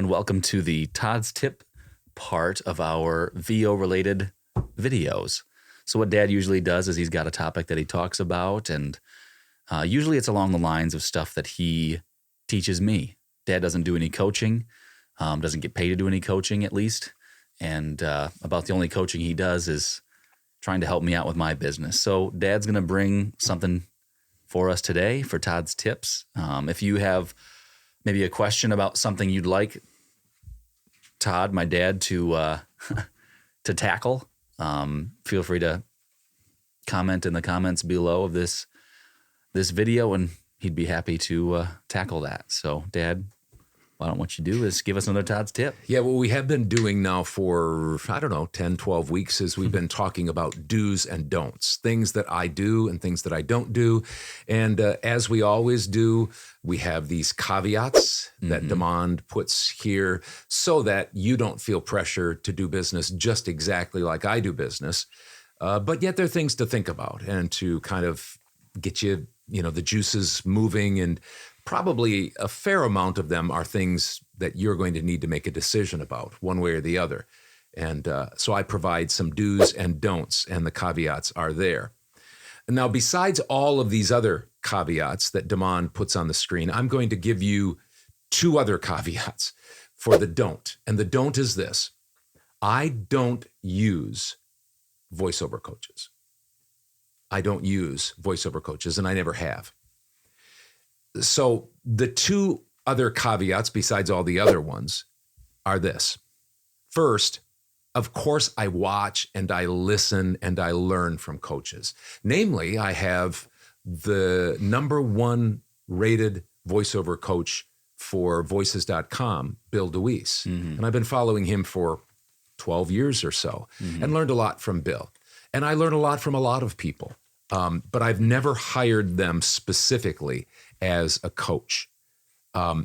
and welcome to the Todd's Tip part of our VO-related videos. So what Dad usually does is he's got a topic that he talks about, and usually it's along the lines of stuff that he teaches me. Dad doesn't do any coaching, doesn't get paid to do any coaching at least, and about the only coaching he does is trying to help me out with my business. So Dad's going to bring something for us today for Todd's Tips. If you have maybe a question about something you'd like Todd, my dad, to tackle, feel free to comment in the comments below of this video, and he'd be happy to tackle that. So, Dad, what you do is give us another Todd's Tip. Yeah, what we have been doing now for, 10, 12 weeks is we've been talking about do's and don'ts, things that I do and things that I don't do. And as we always do, we have these caveats that Demand puts here so that you don't feel pressure to do business just exactly like I do business. But yet there are things to think about and to kind of get you, the juices moving, and probably a fair amount of them are things that you're going to need to make a decision about one way or the other. And so I provide some do's and don'ts, and the caveats are there. And now, besides all of these other caveats that Demand puts on the screen, I'm going to give you two other caveats for the don't. And the don't is this: I don't use voiceover coaches. I don't use voiceover coaches, and I never have. So the two other caveats, besides all the other ones, are this. First, of course, I watch and I listen and I learn from coaches. Namely, I have the #1 rated voiceover coach for voices.com, Bill DeWees. And I've been following him for 12 years or so and learned a lot from Bill. And I learn a lot from a lot of people, but I've never hired them specifically as a coach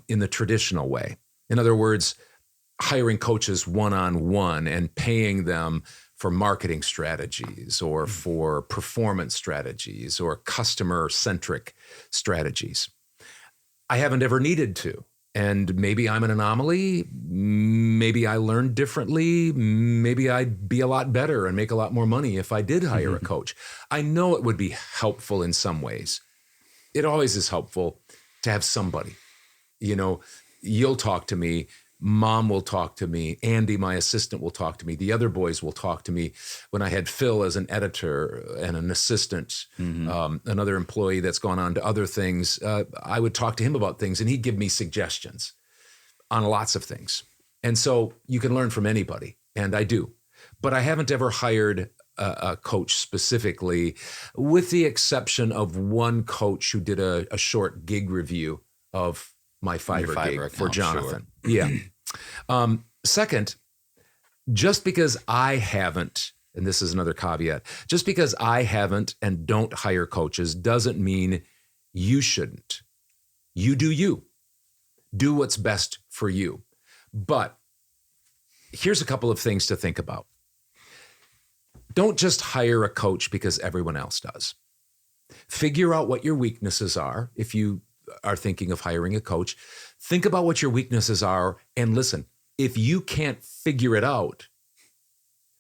in the traditional way. In other words, hiring coaches one-on-one and paying them for marketing strategies or for performance strategies or customer-centric strategies. I haven't ever needed to. And maybe I'm an anomaly. Maybe I learned differently. Maybe I'd be a lot better and make a lot more money if I did hire a coach. I know it would be helpful in some ways. It always is helpful to have somebody. You'll talk to me. Mom will talk to me. Andy, my assistant, will talk to me. The other boys will talk to me. When I had Phil as an editor and an assistant, another employee that's gone on to other things, I would talk to him about things, and he'd give me suggestions on lots of things. And so you can learn from anybody, and I do. But I haven't ever hired a coach specifically, with the exception of one coach who did a short gig review of my Fiverr gig account, for Jonathan. Sure. Yeah. Second, just because I haven't, and this is another caveat, just because I haven't and don't hire coaches doesn't mean you shouldn't. You do you. Do what's best for you. But here's a couple of things to think about. Don't just hire a coach because everyone else does. Figure out what your weaknesses are. If you are thinking of hiring a coach, think about what your weaknesses are, and listen, if you can't figure it out,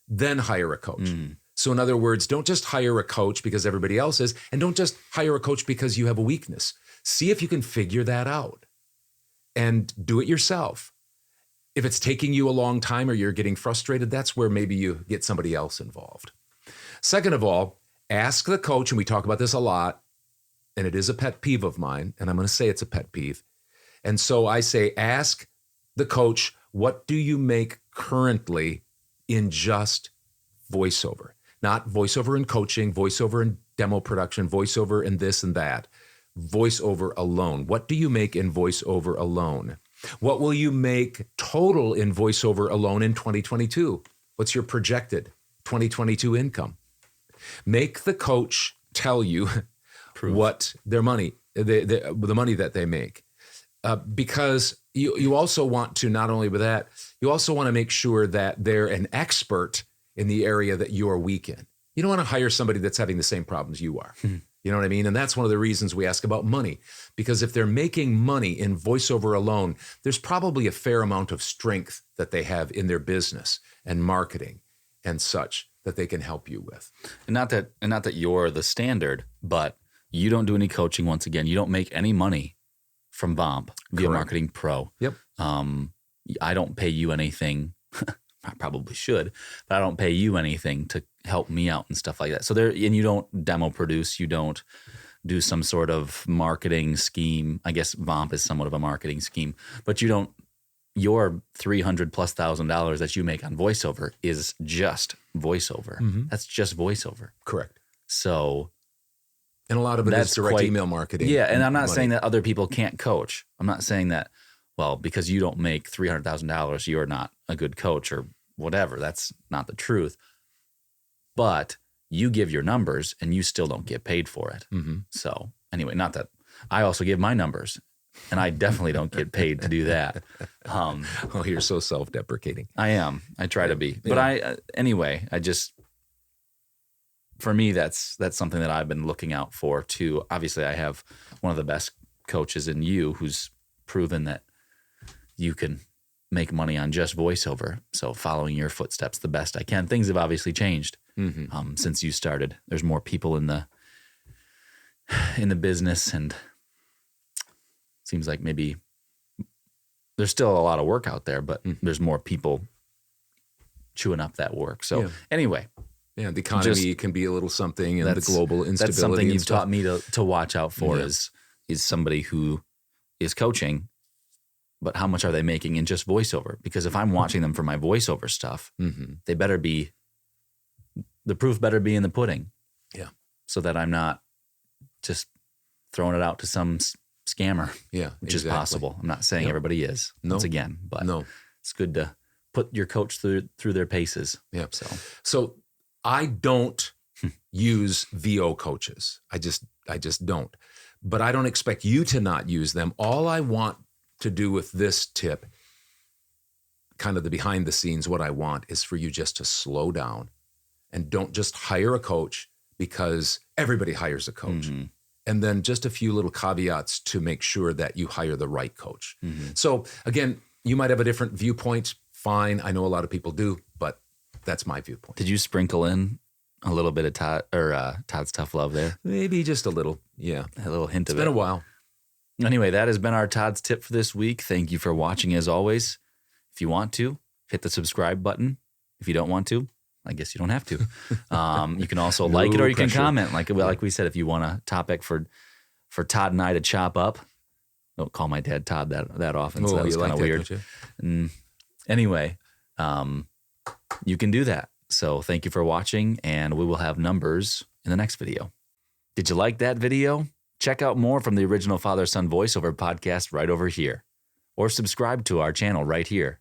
then hire a coach. So in other words, don't just hire a coach because everybody else is, and don't just hire a coach because you have a weakness. See if you can figure that out and do it yourself. If it's taking you a long time or you're getting frustrated, that's where maybe you get somebody else involved. Second of all, ask the coach, and we talk about this a lot, and it is a pet peeve of mine, and I'm going to say it's a pet peeve. And so I say, ask the coach, what do you make currently in just voiceover? Not voiceover in coaching, voiceover in demo production, voiceover in this and that. Voiceover alone. What do you make in voiceover alone? What will you make total in voiceover alone in 2022? What's your projected 2022 income? Make the coach tell you what their money, the money that they make. Because you also want to, not only with that, you also want to make sure that they're an expert in the area that you're weak in. You don't want to hire somebody that's having the same problems you are. You know what I mean? And that's one of the reasons we ask about money, because if they're making money in voiceover alone, there's probably a fair amount of strength that they have in their business and marketing and such that they can help you with. And not that you're the standard, but you don't do any coaching. Once again, you don't make any money from VOMP, Video Marketing Pro. Yep. I don't pay you anything. I probably should, but I don't pay you anything to help me out and stuff like that. So and you don't demo produce, you don't do some sort of marketing scheme. I guess VOMP is somewhat of a marketing scheme, but you don't. Your $300,000+ that you make on voiceover is just voiceover. Mm-hmm. That's just voiceover. Correct. So, and a lot of it is direct email marketing. Yeah, and I'm not saying that other people can't coach. I'm not saying that, well, because you don't make $300,000, you're not a good coach or whatever. That's not the truth. But you give your numbers and you still don't get paid for it. Mm-hmm. So anyway, not that I also give my numbers and I definitely don't get paid to do that. Oh, you're so self-deprecating. I am. I try to be. But anyway, for me, that's something that I've been looking out for too. Obviously, I have one of the best coaches in you who's proven that you can make money on just voiceover. So following your footsteps the best I can. Things have obviously changed since you started. There's more people in the business, and it seems like maybe there's still a lot of work out there, but there's more people chewing up that work. So anyway. Yeah, the economy can be a little something, and the global instability. That's something you've taught me to watch out for is somebody who is coaching, but how much are they making in just voiceover? Because if I'm watching them for my voiceover stuff, they better be, the proof better be in the pudding. Yeah. So that I'm not just throwing it out to some scammer. Yeah, which is possible. I'm not saying everybody is, once again, but it's good to put your coach through their paces. Yeah. So I don't use VO coaches. I just don't. But I don't expect you to not use them. All I want to do with this tip, kind of the behind the scenes, what I want is for you just to slow down and don't just hire a coach, because everybody hires a coach. And then just a few little caveats to make sure that you hire the right coach. So again, you might have a different viewpoint. Fine. I know a lot of people do, but that's my viewpoint. Did you sprinkle in a little bit of Todd's Tough Love there? Maybe just a little. Yeah. A little hint of it. It's been a while. Anyway, that has been our Todd's Tip for this week. Thank you for watching as always. If you want to, hit the subscribe button. If you don't want to, I guess you don't have to. You can also like it, or you can comment. Like we said, if you want a topic for Todd and I to chop up. Don't call my dad Todd that often, so that was kind of weird. Anyway, you can do that. So thank you for watching, and we will have numbers in the next video. Did you like that video? Check out more from the original Father-Son Voiceover podcast right over here, or subscribe to our channel right here.